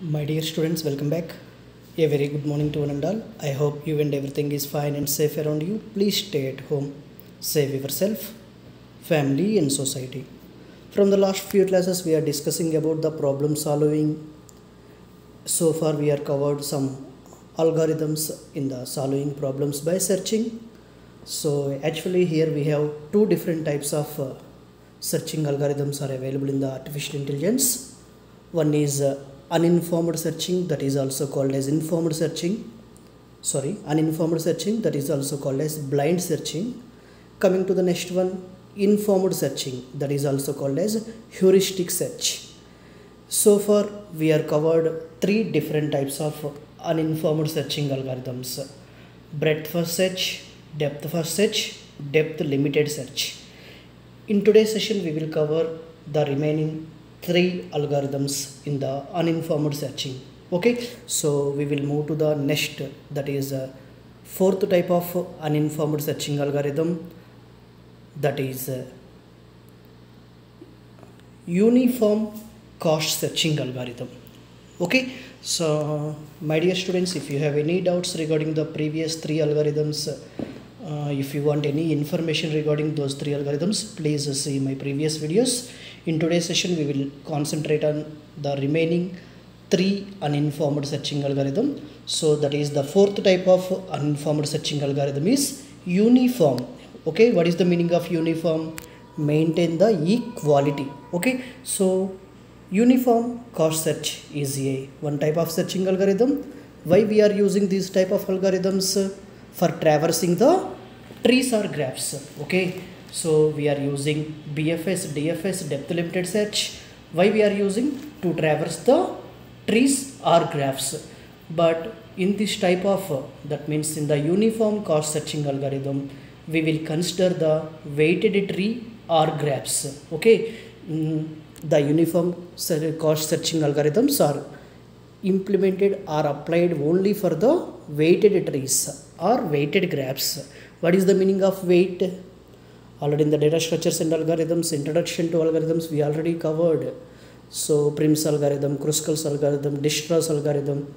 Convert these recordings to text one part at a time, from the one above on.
My dear students, welcome back. A very good morning to one and all. I hope you and everything is fine and safe around you. Please stay at home. Save yourself, family and society. From the last few classes we are discussing about the problem solving. So far we are covered some algorithms in the solving problems by searching. So actually here we have two different types of searching algorithms are available in the artificial intelligence. One is uninformed searching, that is also called as uninformed searching, that is also called as blind searching. Coming to the next one, informed searching, that is also called as heuristic search. So far we are covered three different types of uninformed searching algorithms: breadth first search, depth first search, depth limited search. In today's session we will cover the remaining three algorithms in the uninformed searching. Okay, so we will move to the next, that is fourth type of uninformed searching algorithm, that is uniform cost searching algorithm. Okay, so my dear students, if you have any doubts regarding the previous three algorithms, if you want any information regarding those three algorithms, please see my previous videos. In today's session we will concentrate on the remaining three uninformed searching algorithm. So that is the fourth type of uninformed searching algorithm is uniform. Okay, what is the meaning of uniform? Maintain the equality. Okay, so uniform cost search is one type of searching algorithm. Why we are using this type of algorithms? For traversing the trees or graphs. Okay, so we are using BFS, DFS, depth limited search. Why we are using? To traverse the trees or graphs. But in this type of, that means in the uniform cost searching algorithm, we will consider the weighted tree or graphs. Okay, the uniform cost searching algorithms are implemented or applied only for the weighted trees or weighted graphs. What is the meaning of weight? Already in the data structures and algorithms, introduction to algorithms, we already covered. So Prim's algorithm, Kruskal's algorithm, Distra's algorithm.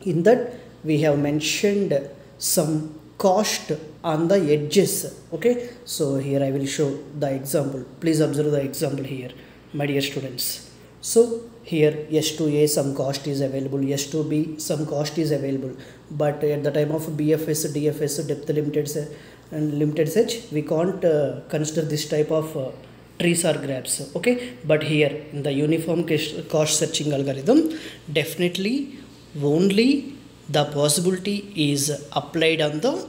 In that we have mentioned some cost on the edges. Okay, so here I will show the example. Please observe the example here, my dear students. So here S2A some cost is available, S2B some cost is available, but at the time of BFS, DFS, depth limited and limited search, we can't consider this type of trees or graphs. Okay, but here in the uniform cost searching algorithm, definitely only the possibility is applied on the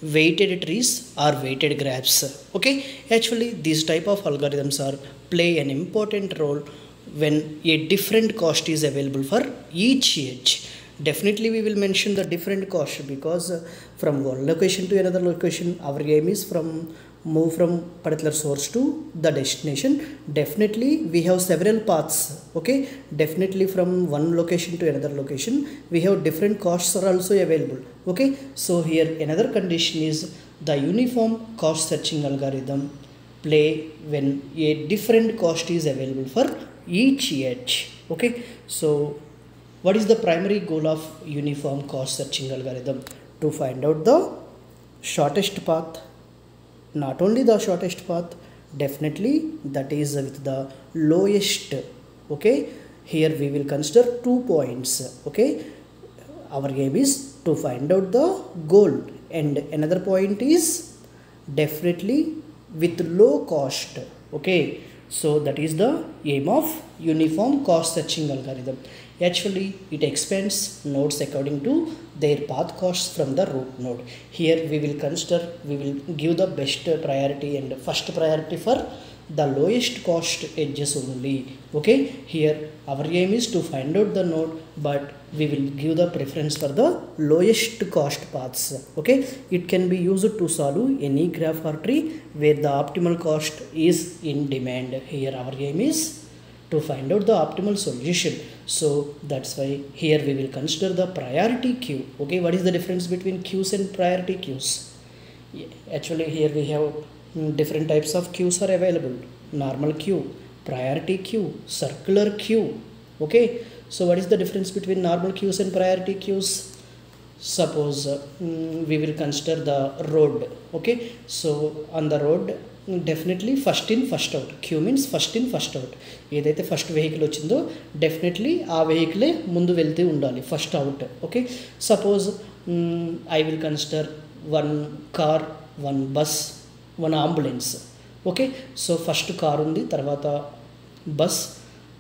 weighted trees or weighted graphs. Okay, actually these type of algorithms are play an important role when a different cost is available for each edge. Definitely we will mention the different cost, because from one location to another location our aim is move from particular source to the destination. Definitely we have several paths. Okay, definitely from one location to another location we have different costs are also available. Okay, so here another condition is the uniform cost searching algorithm play when a different cost is available for each edge. Okay, so what is the primary goal of uniform cost searching algorithm? To find out the shortest path. Not only the shortest path, definitely that is with the lowest. Okay, here we will consider 2 points. Okay, our aim is to find out the goal, and another point is definitely with low cost. Okay, so that is the aim of uniform cost searching algorithm. Actually it expands nodes according to their path costs from the root node. Here we will give the best priority and first priority for the lowest cost edges only. Okay, here our aim is to find out the node, but we will give the preference for the lowest cost paths. Okay, it can be used to solve any graph or tree where the optimal cost is in demand. Here our aim is to find out the optimal solution. So that's why here we will consider the priority queue. Okay, what is the difference between queues and priority queues? Actually here we have different types of queues are available: normal queue, priority queue, circular queue. Okay, So what is the difference between normal queues and priority queues? Suppose we will consider the road. Okay, so on the road definitely first in first out. Queue means first in first out. ఏదైతే first vehicle వచ్చిందో definitely ఆ వెహికలే ముందు వెళ్తూ ఉండాలి, first out. Okay, suppose I will consider one car, one bus, one ambulance. Okay, so first car ఉంది, తర్వాత bus,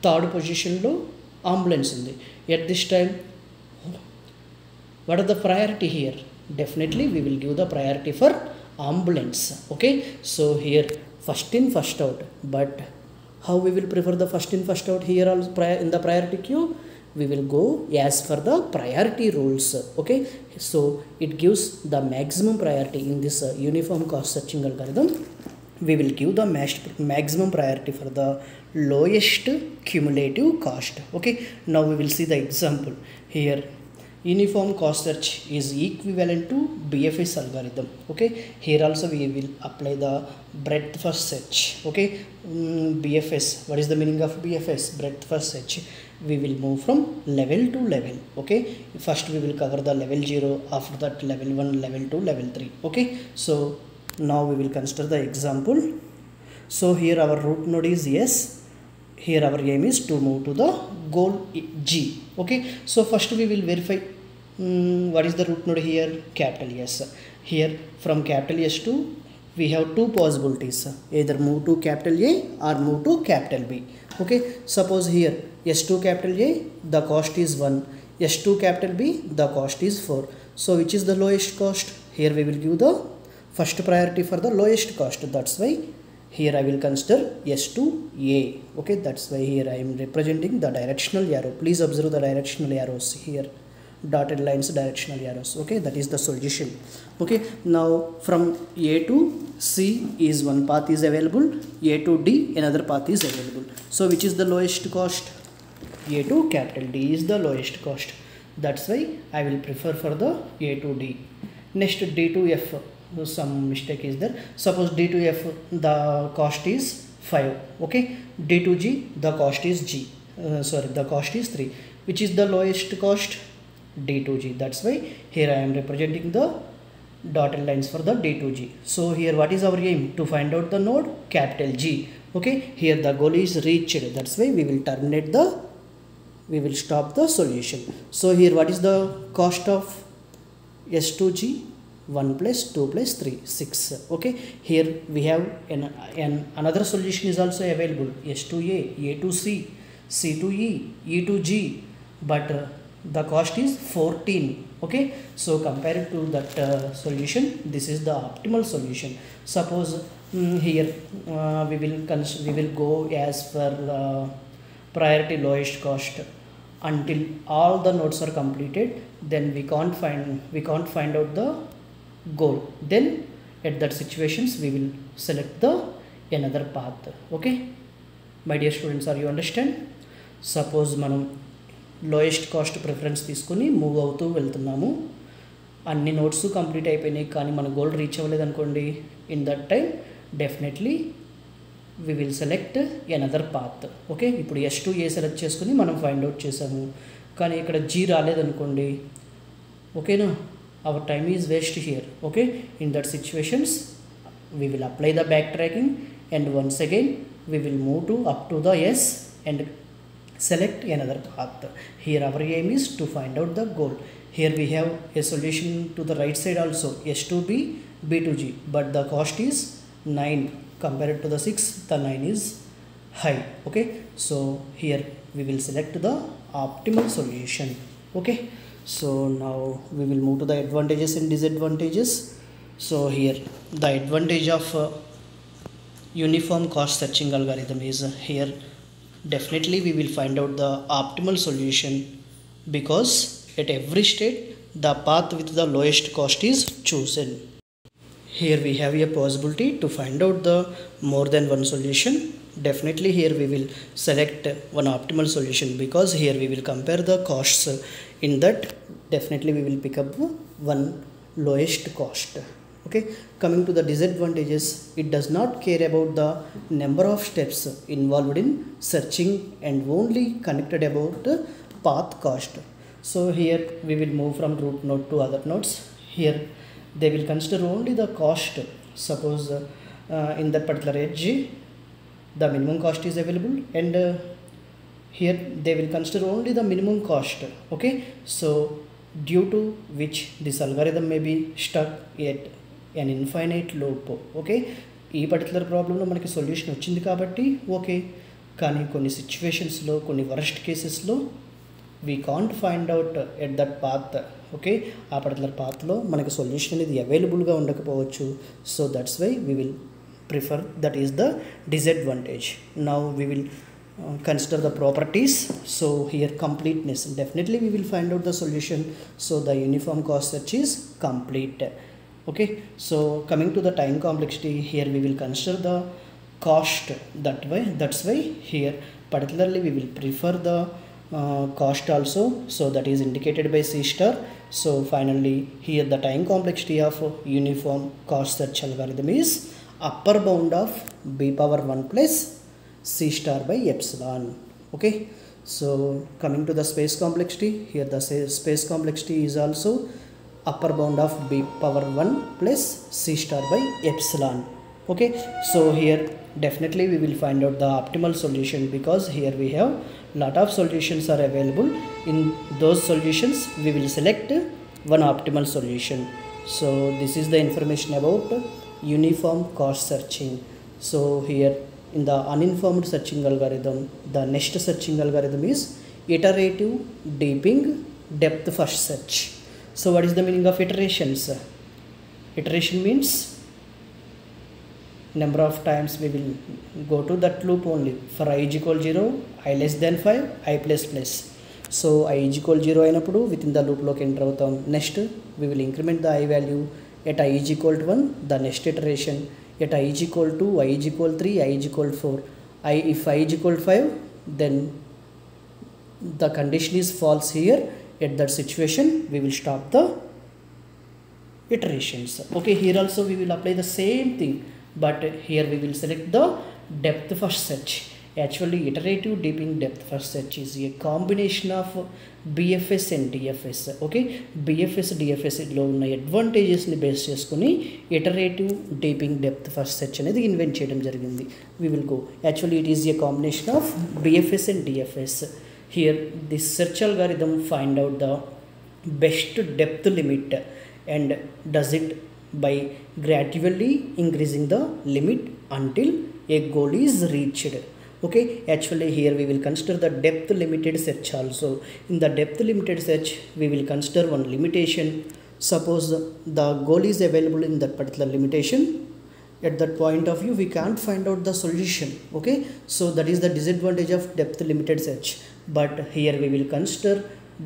third పొజిషన్లో ambulance ఉంది. At this time what are the priority here? Definitely we will give the priority for ambulance. Okay, so here first in first out, but how we will prefer the first in first out here also in the priority queue? We will go as per the priority rules. Okay, so it gives the maximum priority in this uniform cost searching algorithm. We will give the maximum priority for the lowest cumulative cost. Okay, now we will see the example here. Uniform cost search is equivalent to BFS algorithm. Okay, here also we will apply the breadth first search. Okay, BFS, what is the meaning of BFS? Breadth first search. We will move from level to level. Okay, first we will cover the level 0, after that level 1, level 2, level 3. Okay, so now we will consider the example. So here our root node is S. Here our aim is to move to the goal G. Okay, so first we will verify what is the root node here? Capital S. Here from capital S to we have two possibilities, either move to capital A or move to capital B. Okay, suppose here S2 capital A, the cost is 1, S2 capital B, the cost is 4. So which is the lowest cost? Here we will give the first priority for the lowest cost. That's why here I will consider S2A. Okay, that's why here I am representing the directional arrow. Please observe the directional arrows here, dotted lines, directional arrows. Okay, that is the solution. Okay, now from A to C is one path is available, A to D another path is available. So which is the lowest cost? A to capital D is the lowest cost. That's why I will prefer for the A to D. Next D to F, some mistake is there. Suppose D to F the cost is 5. Okay, D to G the cost is the cost is 3. Which is the lowest cost? D to G. That's why here I am representing the dotted lines for the D to G. So here what is our aim? To find out the node capital G. Okay, here the goal is reached. That's why we will stop the solution. So here what is the cost of S2G? 1 plus 2 plus 3, 6. Okay, here we have another solution is also available, S2A, A to C, C to E, E to G, but the cost is 14. Okay, so compared to that solution, this is the optimal solution. Suppose here we will go as per priority lowest cost until all the nodes are completed, then we can't find out the goal. Then at that situations we will select the another path. Okay, my dear students, are you understand? Suppose మనం lowest cost preference తీసుకుని move అవుతూ వెళ్తున్నాము, అన్ని notes complete అయిపోయినాయి కానీ మన goal reach అవ్వలేదు అనుకోండి, in that time definitely we will select another path. Okay, ఇప్పుడు S2A సెలెక్ట్ చేసుకుని మనం ఫైండ్ అవుట్ చేసాము, కానీ ఇక్కడ G రాలేదనుకోండి, ఓకేనా, our time is waste here. Okay, in that situations we will apply the backtracking and once again we will move to up to the S and select another path. Here our aim is to find out the goal. Here we have a solution to the right side also, S to B, B to G, but the cost is 9 compared to the 6, the 9 is high. Okay, so here we will select the optimal solution. Okay, so now we will move to the advantages and disadvantages. So here the advantage of uniform cost searching algorithm is here definitely we will find out the optimal solution, because at every state the path with the lowest cost is chosen. Here we have a possibility to find out the more than one solution. Definitely here we will select one optimal solution, because here we will compare the costs. In that definitely we will pick up one lowest cost. Okay, coming to the disadvantages, it does not care about the number of steps involved in searching and only connected about path cost. So here we will move from root node to other nodes. Here they will consider only the cost. Suppose in that particular edge the minimum cost is available, and here they will consider only the minimum cost. Okay, so due to which this algorithm may be stuck at an infinite loop. Okay, ఈ particular ప్రాబ్లంలో మనకి solution వచ్చింది కాబట్టి okay, కానీ కొన్ని సిచ్యువేషన్స్లో, కొన్ని worst కేసెస్లో we can't find out at that path. Okay, ఆ పర్టికులర్ పాత్లో మనకి సొల్యూషన్ అనేది అవైలబుల్గా ఉండకపోవచ్చు. So that's why we will prefer, that is the disadvantage. Now we will consider the properties. So here completeness, definitely we will find out the solution. So the uniform cost search is complete. Okay, so coming to the time complexity, here we will consider the cost. That's why here particularly we will prefer the cost also. So that is indicated by C star. So finally here the time complexity of uniform cost search algorithm is upper bound of b power 1 plus C star by epsilon. Okay, so coming to the space complexity, here the space complexity is also upper bound of b power 1 plus C star by epsilon. Okay, so here definitely we will find out the optimal solution, because here we have lot of solutions are available. In those solutions we will select one optimal solution. So this is the information about uniform cost searching. So here in the uninformed searching algorithm, the next searching algorithm is iterative deepening depth first search. So what is the meaning of iterations? Iteration means number of times we will go to that loop only. For I is equal 0, I less than 5, I plus plus. So I is equal 0 అయినప్పుడు within the loop లోకి enter అవుతాం. Next we will increment the I value at I is equal to 1, the next iteration at I is equal to, I is equal 3, I is equal 4. If I is equal 5, then the condition is false here. At that situation we will stop the iterations. Okay, here also we will apply the same thing, but here we will select the depth first search. Actually iterative deepening depth first search is a combination of BFS and DFS. Okay, BFS DFS లో ఉన్న అడ్వాంటేజెస్ని base చేసుకుని iterative deepening depth first search అనేది invent చేయడం జరిగింది. We will go, actually it is a combination of BFS and DFS. Here this search algorithm find out the best depth limit and does it by gradually increasing the limit until a goal is reached. Okay, actually here we will consider the depth limited search also. In the depth limited search we will consider one limitation. Suppose the goal is available in that particular limitation. At that point of view we can't find out the solution. Okay, so that is the disadvantage of depth limited search, but here we will consider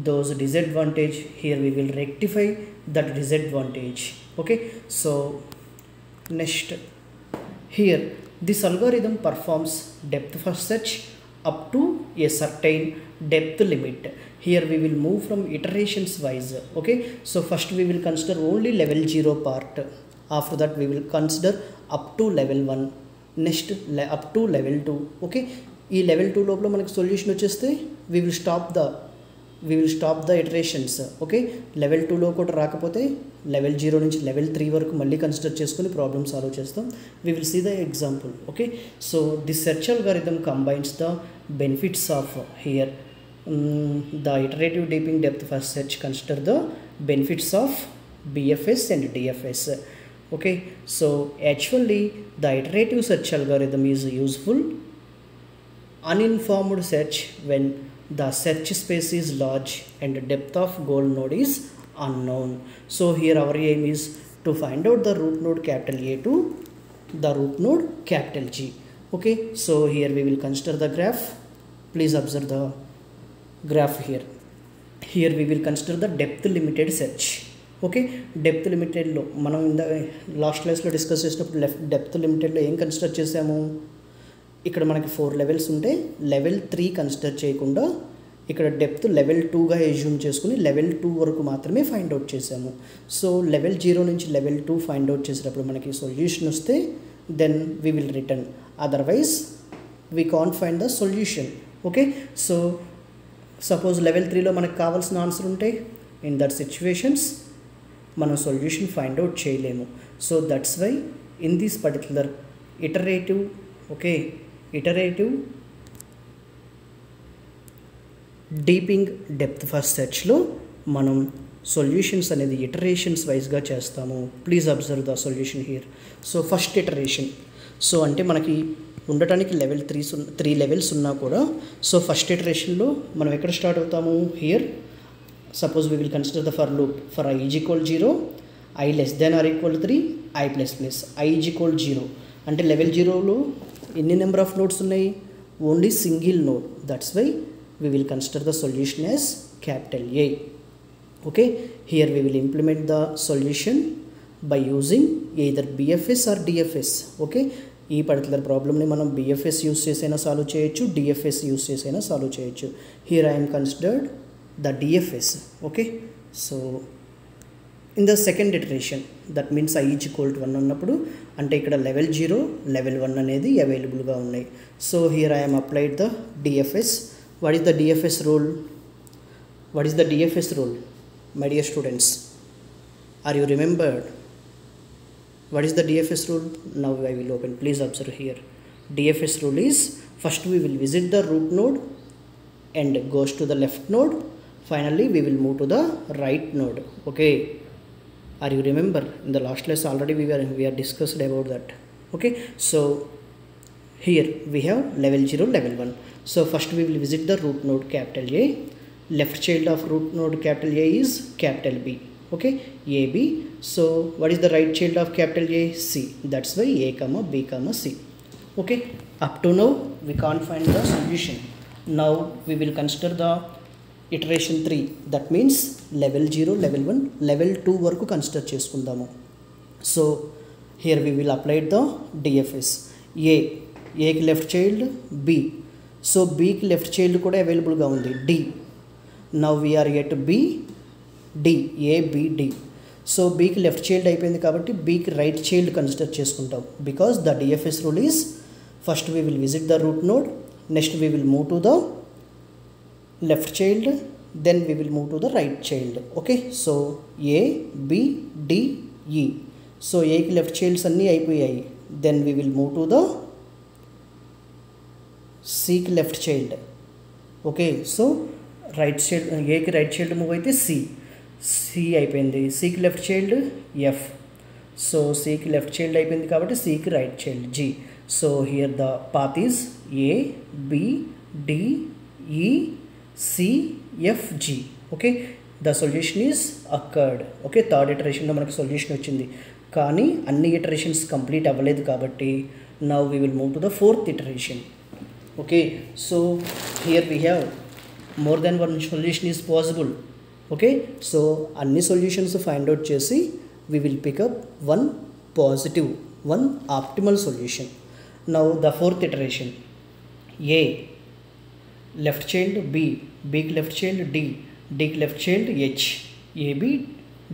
those disadvantage. Here we will rectify that disadvantage. Okay, so next here this algorithm performs depth first search up to a certain depth limit. Here we will move from iterations wise. Okay, so first we will consider only level 0 part. After that we will consider up to level 1, next up to level 2. Okay, ఈ level 2 లోపల మనకు solution వచ్చేస్తే we will stop the iterations. Okay, level 2లో కూడా రాకపోతే level 0 నుంచి level 3 వరకు మళ్ళీ కన్సిడర్ చేసుకుని ప్రాబ్లమ్ సాల్వ్ చేస్తాం. we will see the example. Okay, so this search algorithm combines the benefits of here the iterative deepening depth first search. Consider the benefits of BFS and DFS. Okay, so actually the iterative search algorithm is useful uninformed search when the search space is large and depth of goal node is unknown. So here our aim is to find out the root node capital A to the root node capital G. Okay, so here we will consider the graph. Please observe the graph here. Here we will consider the depth limited search. Okay, depth limited లో మనం ఇంద last క్లాస్లో discuss చేసినప్పుడు depth లిమిటెడ్లో ఏం consider చేసాము, ఇక్కడ మనకి 4 levels ఉంటే లెవెల్ 3 కన్సిడర్ చేయకుండా ఇక్కడ డెప్త్ లెవెల్ 2గా ఎజ్యూమ్ చేసుకుని లెవెల్ 2 వరకు మాత్రమే ఫైండ్ అవుట్ చేసాము. సో లెవెల్ 0 నుంచి లెవెల్ 2 ఫైండ్ అవుట్ చేసేటప్పుడు మనకి సొల్యూషన్ వస్తే then we will return, otherwise we can't find the solution. Okay, so suppose level 3లో మనకు కావాల్సిన ఆన్సర్ ఉంటే ఇన్ దట్ సిచ్యువేషన్స్ మనం సొల్యూషన్ ఫైండ్ అవుట్ చేయలేము. So that's why in this particular iterative deepening depth first సెర్చ్లో మనం solutions అనేది iterations వైజ్గా చేస్తాము. Please observe the solution here. So first iteration, so అంటే మనకి ఉండటానికి లెవెల్ 3 లెవెల్స్ ఉన్నా కూడా సో ఫస్ట్ ఇటరేషన్లో మనం ఎక్కడ స్టార్ట్ అవుతాము? Here suppose we will consider the for loop for i is equal 0, i less than or equal 3, i plus plus i is equal 0. అంటే level 0లో ఎన్ని నెంబర్ ఆఫ్ నోడ్స్ ఉన్నాయి? Only single node. That's why we will consider the solution as capital A. Okay, here we will implement the solution by using either BFS or DFS. Okay, ఈ particular ప్రాబ్లమ్ని మనం BFS use చేసైనా solve చేయొచ్చు, DFS use చేసైనా solve చేయొచ్చు. Here I am considered the DFS. Okay, so in the second iteration that means i is equal to 1 ఉన్నప్పుడు అంటే ఇక్కడ లెవెల్ 0 లెవెల్ 1 అనేది అవైలబుల్గా ఉన్నాయి. So here I am applied the DFS. What is the DFS rule? What is the DFS rule, my dear students? Are you remembered? What is the DFS rule? Now I will open. Please observe here. DFS rule is first we will visit the root node and goes to the left node. Finally we will move to the right node. Okay. Are you remember? In the last class already we are discussed about that. Okay. So here we have level 0, level 1. So first we will visit the root node capital A. Left child of root node capital A is capital B. Okay, AB. So what is the right child of capital A? C. That's why A comma B comma C. Okay, up to now we can't find the solution. Now we will consider the iteration 3. That means level 0, level 1, level 2 వరకు consider చేసుకుందాము. So here we will apply the DFS. Aకి left child B. So బీకి left child కూడా అవైలబుల్గా ఉంది D. Now we are at B, D, A, B, D. So బీకి left child అయిపోయింది కాబట్టి బీకి రైట్ చైల్డ్ కన్సిడర్ చేసుకుంటాం. Because the DFS rule is first we will visit the root node, next we will move to the left child, then we will move to the right child. Okay, so A, B, D, E. So ఏకి left childs అన్నీ అయిపోయాయి. Then we will move to the సికి left child. Okay, so right child ఏకి right child move అయితే C అయిపోయింది. సికి left child F. So సికి left child అయిపోయింది కాబట్టి సికి right child G. So here the path is A, B, D, E, C, F, G. Okay, the solution is occurred. Okay, third ఇటరేషన్లో మనకు సొల్యూషన్ వచ్చింది. కానీ అన్ని ఇటరేషన్స్ కంప్లీట్ అవ్వలేదు కాబట్టి now we will move to the fourth iteration. Okay, so here we have more than one solution is possible. Okay, so any solutions find out chesi we will pick up one positive, one optimal solution. Now the fourth iteration, A left child B, B left child D, D left child H, AB,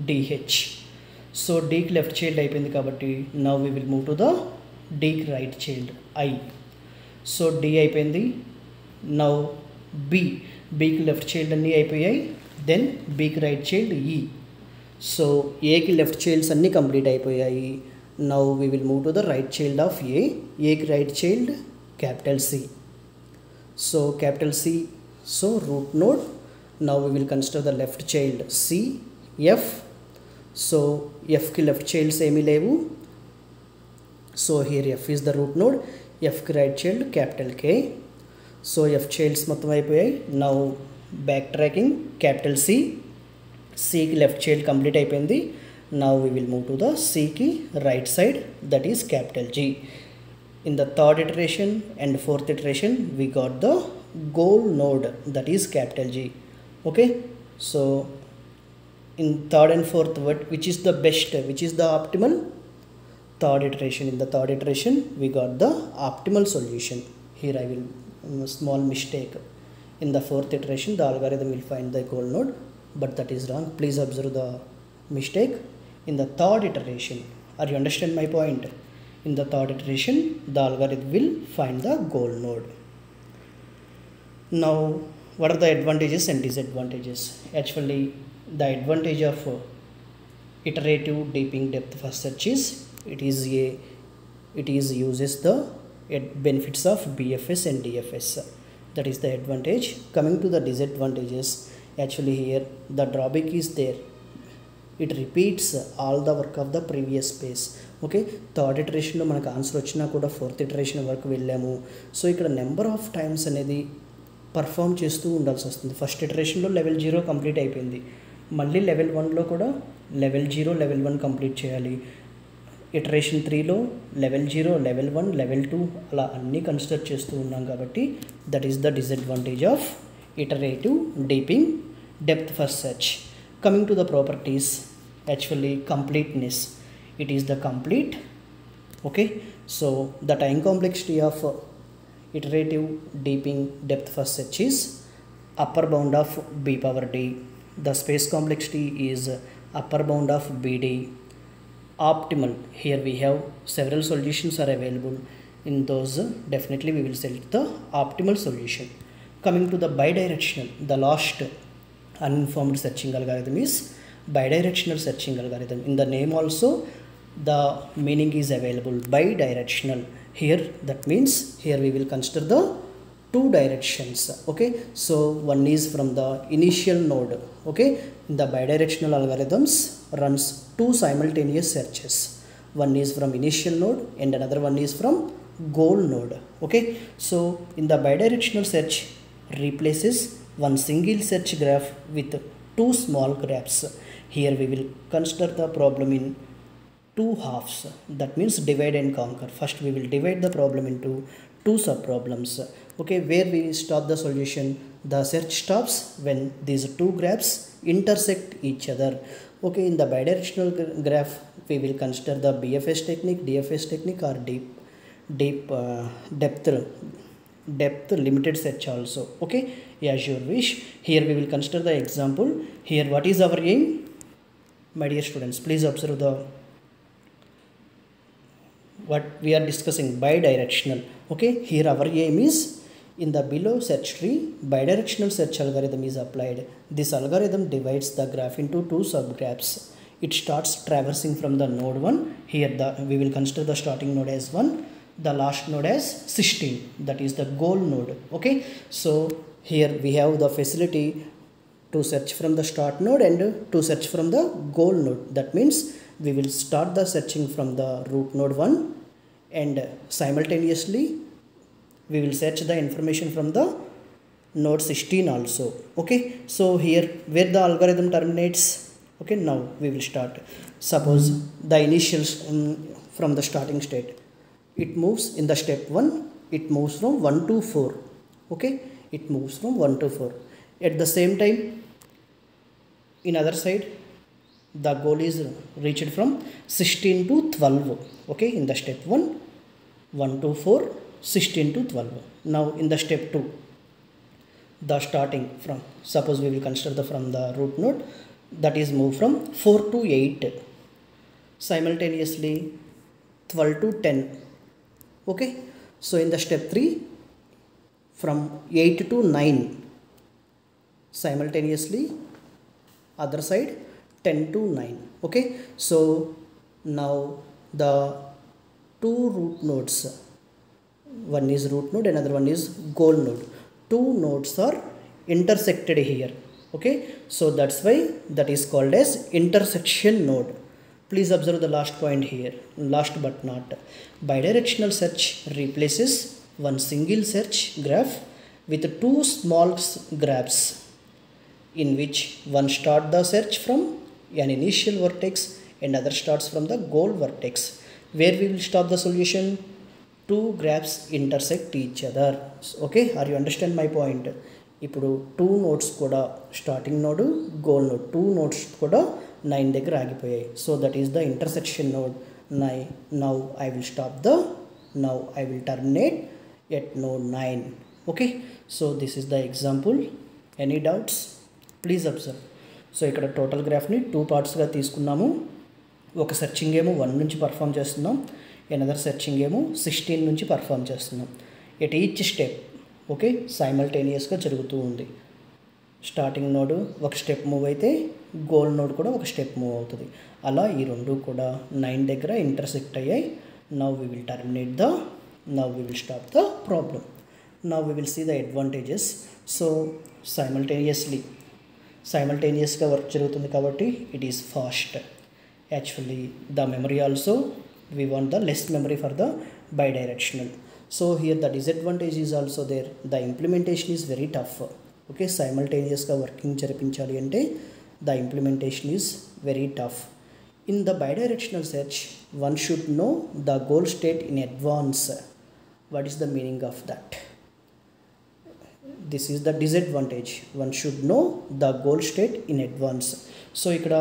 DH. So D left child అయిపోయింది కాబట్టి now we will move to the D right child I. So D అయిపోయింది. Now బీకి left child అన్నీ అయిపోయాయి. Then బీకి right child E. So ఏకి left childs అన్నీ complete అయిపోయాయి. Now we will move to the right child of ఏకి right child capital C. So capital C, so root node. Now we will consider the left child C, F. So ఎఫ్కి left childs ఏమీ లేవు. So here F is the root node. ఎఫ్కి right child capital K. So F childs మొత్తం అయిపోయాయి. Now backtracking capital C, సికి left child complete అయిపోయింది. Now we will move to the సికి right side, that is capital G. In the third iteration and fourth iteration we got the goal node, that is capital G. Okay, so in third and fourth which is the best, which is the optimal? Third iteration. In the third iteration we got the optimal solution. Here I will small mistake. In the fourth iteration the algorithm will find the goal node, but that is wrong. Please observe the mistake. In the third iteration, are you understand my point? In the third iteration the algorithm will find the goal node. Now what are the advantages and disadvantages? Actually, the advantage of iterative deeping depth first search is it is uses the benefits of BFS and DFS. That is the advantage. Coming to the disadvantages, actually here the drawback is there. It repeats all the work of the previous phase. Okay, third iteration lo manaku answer vachina kuda fourth iteration varaku vellamu. So ikkada number of times anedi perform చేస్తూ ఉండాల్సి వస్తుంది. First ఇటరేషన్లో level 0 complete అయిపోయింది, మళ్ళీ level 1లో కూడా level 0 level 1 complete చేయాలి. Iteration 3లో level 0 level 1 level 2 అలా అన్నీ consider చేస్తూ ఉన్నాం కాబట్టి that is the disadvantage of iterative deeping depth first search. Coming to the properties, actually completeness, it is the complete. Okay, so the time complexity of iterative deeping depth first search is upper bound of b power d. The space complexity is upper bound of bd. Optimal, here we have several solutions are available. In those definitely we will select the optimal solution. Coming to the bidirectional, the last uninformed searching algorithm is bidirectional searching algorithm. In the name also the meaning is available, bidirectional. Here that means here we will consider the two directions. Okay, so one is from the initial node. Okay, in the bidirectional algorithms runs two simultaneous searches. One is from initial node and another one is from goal node. Okay, so in the bidirectional search replaces one single search graph with two small graphs. Here we will consider the problem in two halves. That means divide and conquer. First we will divide the problem into two subproblems. Okay, where we stop the solution, the search stops when these two graphs intersect each other. Okay, in the bidirectional graph we will consider the BFS technique, DFS technique, or depth limited search also. Okay, as you wish. Here we will consider the example. Here what is our aim? My dear students, please observe the what we are discussing, bidirectional. Okay, here our aim is in the below search tree, bidirectional search algorithm is applied. This algorithm divides the graph into two subgraphs. It starts traversing from the node 1. Here we will consider the starting node as 1, the last node as 16, that is the goal node. Okay, so here we have the facility to search from the start node and to search from the goal node. That means we will start the searching from the root node 1 and simultaneously we will search the information from the node 16 also. Okay, so here where the algorithm terminates. Okay, now we will start. Suppose the initial from the starting state, it moves in the step 1, it moves from 1 to 4. Okay, it moves from 1 to 4. At the same time, in other side, the goal is reached from 16 to 12. Okay, in the step 1, 1 to 4, 16 to 12. Now in the step 2, the starting from, suppose we will consider from the root node, that is move from 4 to 8, simultaneously 12 to 10. Okay, so in the step 3, from 8 to 9, simultaneously other side 10 to 9. Okay, so now the two root nodes, one is root node, another one is goal node. Two nodes are intersected here. Okay, so that's why that is called as intersection node. Please observe the last point here, last but not. Bidirectional search replaces one single search graph with two small graphs in which one start the search from an initial vertex and other starts from the goal vertex. Where we will stop the solution, two graphs intersect each other. Okay, are you understand my point? ఇప్పుడు two nodes కూడా starting node goal node two nodes కూడా 9 దగ్గర ఆగిపోయాయి. So that is the intersection node 9. Now I will stop the now I will terminate at node 9. Okay, so this is the example. Any doubts? Please observe. So ఇక్కడ total గ్రాఫ్ని 2 పార్ట్స్గా తీసుకున్నాము. ఒక searching ఏమో 1 నుంచి perform చేస్తున్నాం, another searching ఏమో 16 నుంచి perform చేస్తున్నాం. ఎట్ ఈచ్ స్టెప్ ఓకే సైమల్టేనియస్గా జరుగుతూ ఉంది. స్టార్టింగ్ నోడ్ ఒక స్టెప్ మూవ్ అయితే గోల్ నోడ్ కూడా ఒక స్టెప్ మూవ్ అవుతుంది. అలా ఈ రెండు కూడా 9 దగ్గర ఇంటర్సెక్ట్ అయ్యాయి. Now we will terminate the now we will stop the problem. Now we will see the advantages. So సైమల్టేనియస్గా వర్క్ జరుగుతుంది కాబట్టి it is fast. Actually the memory also we want the less memory for the bidirectional. So here the disadvantage is also there. The implementation is very tough. Okay, simultaneous ga working jaripinchali ante the implementation is very tough. In the bidirectional search, one should know the goal state in advance. What is the meaning of that? This is the disadvantage. One should know the goal state in advance. So ఇక్కడ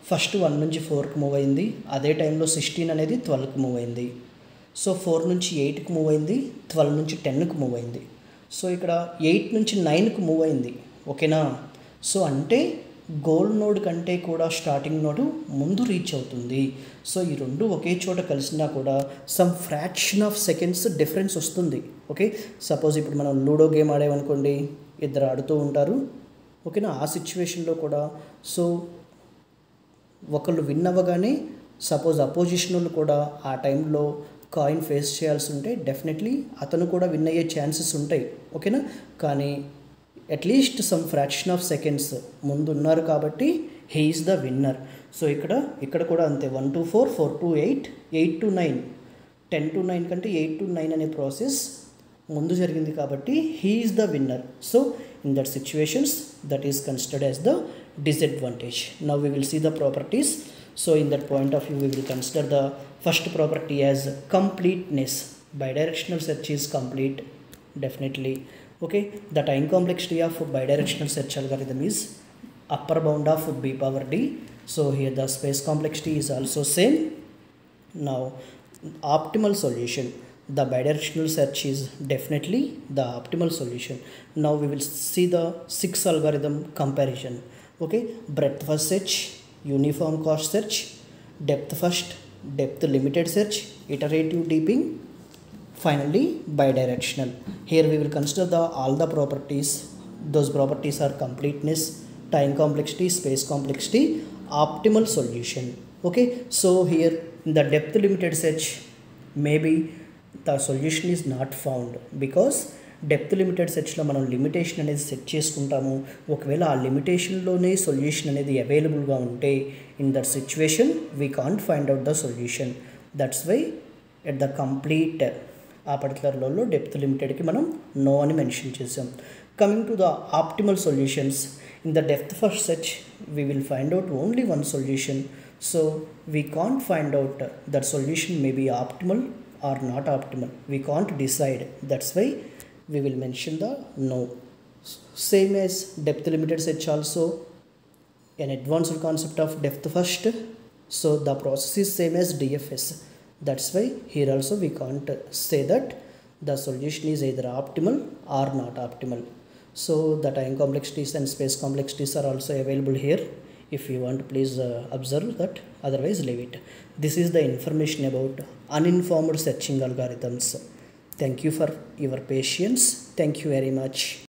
first 1 నుంచి 4కి move అయింది, అదే టైంలో 16 అనేది 12కి move అయింది. So 4 నుంచి 8కి move అయింది, 12 నుంచి 10కి మూవ్ అయింది. సో ఇక్కడ 8 నుంచి 9కి మూవ్ అయింది. ఓకేనా? సో అంటే గోల్ నోడ్ కంటే కూడా స్టార్టింగ్ నోడ్ ముందు రీచ్ అవుతుంది. సో ఈ రెండు ఒకే చోట కలిసినా కూడా some fraction of seconds difference వస్తుంది. ఓకే, సపోజ్ ఇప్పుడు మనం లూడో గేమ్ ఆడేమనుకోండి, ఇద్దరు ఆడుతూ ఉంటారు. ఓకేనా? ఆ సిచ్యువేషన్లో కూడా సో ఒకళ్ళు విన్ అవ్వగానే సపోజ్ అపోజిషన్ వాళ్ళు కూడా ఆ టైంలో కాయిన్ ఫేస్ చేయాల్సి ఉంటే డెఫినెట్లీ అతను కూడా విన్ అయ్యే ఛాన్సెస్ ఉంటాయి. ఓకేనా? కానీ at least some fraction of seconds ముందు ఉన్నారు కాబట్టి he is the winner. So ఇక్కడ కూడా అంతే. 1 to 4, 4 to 8, 8 to 9, 10 to 9 కంటే 8 to 9 అనే ప్రాసెస్ ముందు జరిగింది కాబట్టి he is the winner. So in that situations that is considered as the disadvantage. Now we will see the properties. So in that point of view we will consider the first property as completeness. Bidirectional search is complete, definitely. Okay, the time complexity of bidirectional search algorithm is upper bound of b power d. So here the space complexity is also same. Now optimal solution. The bidirectional search is definitely the optimal solution. Now we will see the 6 algorithm comparison. Okay, breadth first search, UniformCost search, depth first, depth limited search, iterative deeping, finally bidirectional. Here we will consider all the properties. Those properties are completeness, time complexity, space complexity, optimal solution. Okay, so here in the depth limited search maybe the solution is not found because depth limited సెర్చ్లో మనం limitation అనేది set చేసుకుంటాము. ఒకవేళ ఆ లిమిటేషన్లోనే solution అనేది అవైలబుల్గా ఉంటే in that situation we can't find out the solution. That's why at the complete ఆ పర్టికులర్ లోలో డెప్త్ లిమిటెడ్కి మనం నో అని మెన్షన్ చేసాం. Coming to the optimal solutions, in the depth first search we will find out only one solution. So we can't find out that solution may be optimal or not optimal. We can't decide. That's why we will mention the no. Same as depth limited search also an advanced concept of depth first. So the process is same as DFS. That's why here also we can't say that the solution is either optimal or not optimal. So the time complexities and space complexities are also available here. If you want, please observe that, otherwise leave it. This is the information about uninformed searching algorithms. Thank you for your patience. Thank you very much.